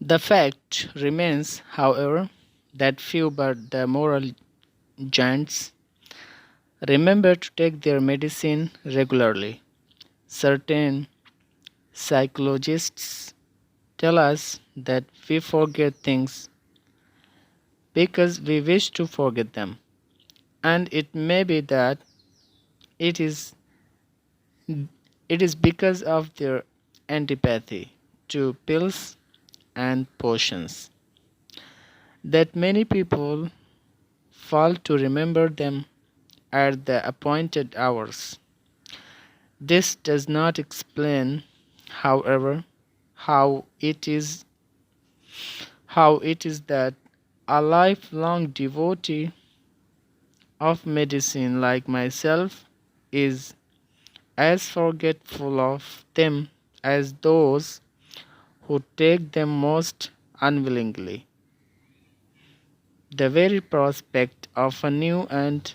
The fact remains, however, that few but the moral giants remember to take their medicine regularly. Certain psychologists tell us that we forget things because we wish to forget them, and it may be that it is it is because of their antipathy to pills and potions that many people fail to remember them at the appointed hours. This does not explain, however, how it is how it is that a lifelong devotee of medicine like myself is as forgetful of them as those who take them most unwillingly. The very prospect of a new and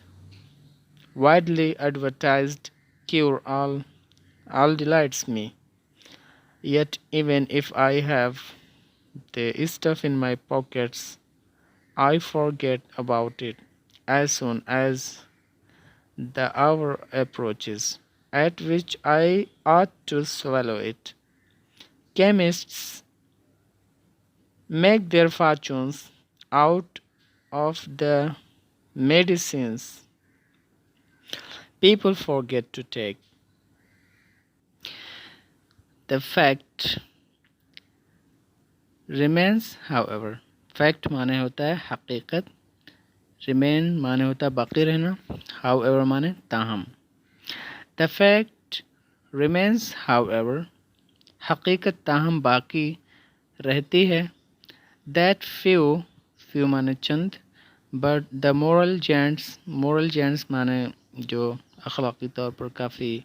widely advertised cure all delights me. Yet even if I have the stuff in my pockets, I forget about it as soon as the hour approaches at which I ought to swallow it. Chemists make their fortunes out of the medicines people forget to take. The fact remains, however. Fact माने होता है हकीकत, remain माने होता है बाकी रहना, however माने ताहम. The fact remains, however, हकीकत ताहम बाकी रहती है, that few माने चंद, but the moral giants माने जो अखलाकी तौर पर काफ़ी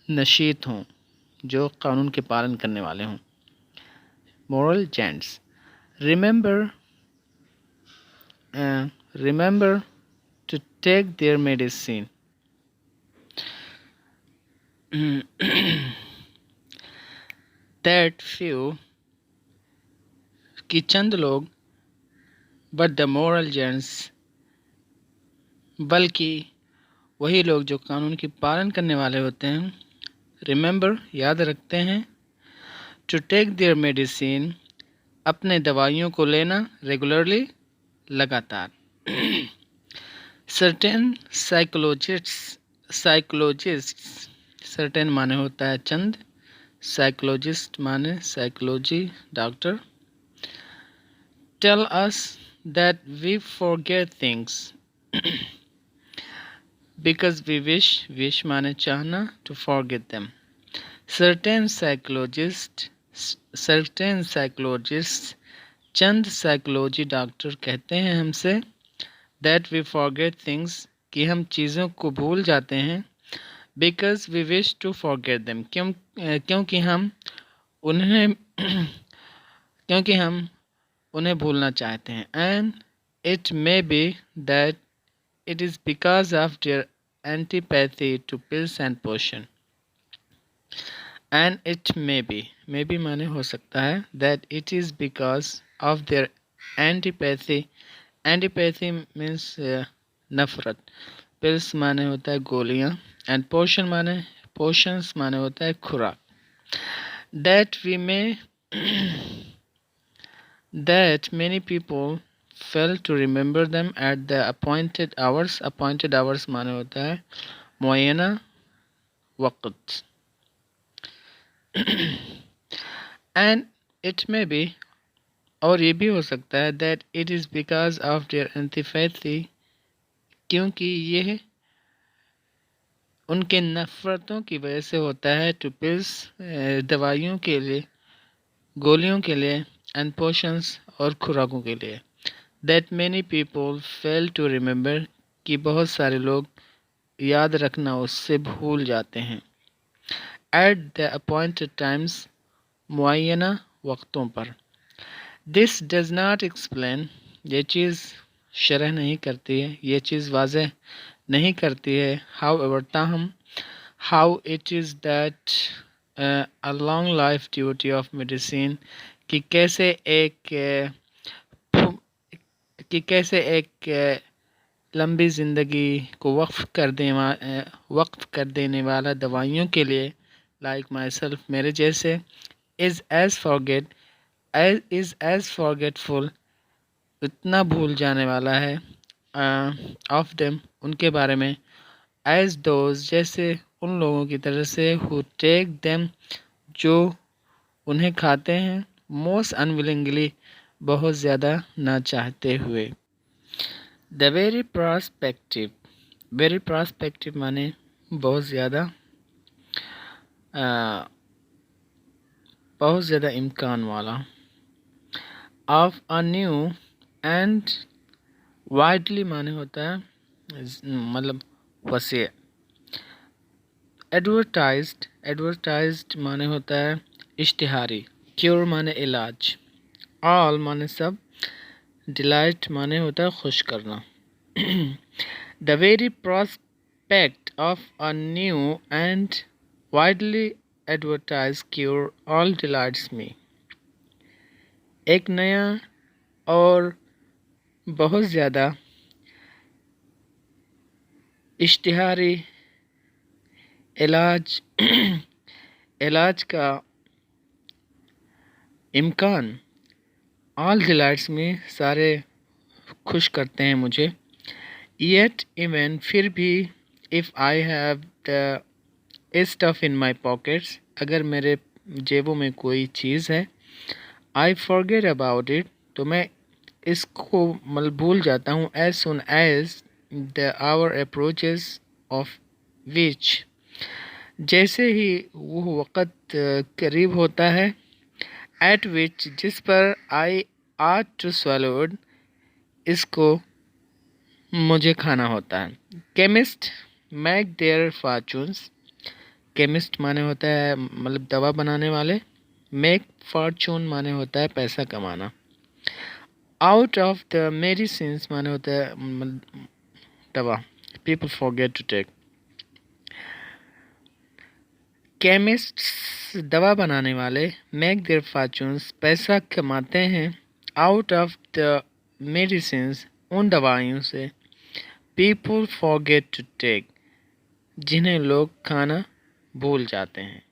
नशीत हों, जो कानून के पालन करने वाले हों. Moral giants remember to take their medicine. That few कि चंद लोग, but the moral giants, बल्कि वही लोग जो कानून की पालन करने वाले होते हैं, रिमेंबर याद रखते हैं, टू टेक देयर मेडिसिन अपने दवाइयों को लेना रेगुलरली लगातार. सर्टेन साइकोलॉजिस्ट्स सर्टेन माने होता है चंद, साइकोलॉजिस्ट माने psychology doctor, tell us that we forget things because we wish माने चाहना, to forget them. Certain psychologists Chand psychology doctor कहते हैं हमसे that we forget things कि हम चीज़ों को भूल जाते हैं, because we wish to forget them क्योंकि हम उन्हें भूलना चाहते हैं. And it may be that it is because of their antipathy to pills and potion. And it may be माने हो सकता है, that it is because of their antipathy means नफरत, pills माने होता है गोलियां, and potions माने होता है खुराक, that many people fail to remember them at the appointed hours माने होता है मुअय्यना वक्त. And it may be, और ये भी हो सकता है, that it is because of their antipathy क्योंकि यह उनके नफ़रतों की वजह से होता है, to pills दवाइयों के लिए, गोलियों के लिए, and potions और खुराकों के लिए, that many people fail to remember कि बहुत सारे लोग याद रखना उससे भूल जाते हैं, at the appointed times मुअय्यना वक्तों पर. This does not explain, ये चीज़ शरह नहीं करती है, ये चीज़ वाज़ेह नहीं करती है, however ताहम, how it is that a long life duty of medicine कि कैसे एक लंबी ज़िंदगी को वक्फ कर देने वाला दवाइयों के लिए लाइक माई सेल्फ मेरे जैसे इज़ एज फॉरगेटफुल इतना भूल जाने वाला है ऑफ देम उनके बारे में एज दोज जैसे उन लोगों की तरह से हु टेक देम जो उन्हें खाते हैं मोस्ट अनविलिंगली बहुत ज़्यादा ना चाहते हुए। द वेरी प्रॉस्पेक्टिव माने बहुत ज़्यादा इम्कान वाला। Of a new and widely माने होता है मतलब वसीय। एडवर्टाइज्ड माने होता है इश्तिहारी। क्योर माने इलाज। ऑल माने सब। डिलाइट माने होता है खुश करना। The very prospect of a new and widely advertised cure all delights me। एक नया और बहुत ज़्यादा इश्तिहारी इलाज का इम्कान ऑल डिलाइट्स में सारे खुश करते हैं मुझे। येट इवन फिर भी if I have the stuff in my pockets अगर मेरे जेबों में कोई चीज़ है आई फॉरगेट अबाउट इट तो मैं इसको मतलब भूल जाता हूँ as soon as the hour approaches of which जैसे ही वो वक़्त करीब होता है एट विच जिस पर आई आट टू swallowed इसको मुझे खाना होता है। Chemist make their fortunes chemist माने होता है मतलब दवा बनाने वाले। मेक फॉर्चून माने होता है पैसा कमाना। आउट ऑफ द मेडिसिन्स माने होता है दवा। People forget to take. Chemists दवा बनाने वाले मेक देयर फॉर्चून्स पैसा कमाते हैं आउट ऑफ द मेडिसिन्स उन दवाइयों से। पीपल फॉरगेट टू टेक जिन्हें लोग खाना भूल जाते हैं।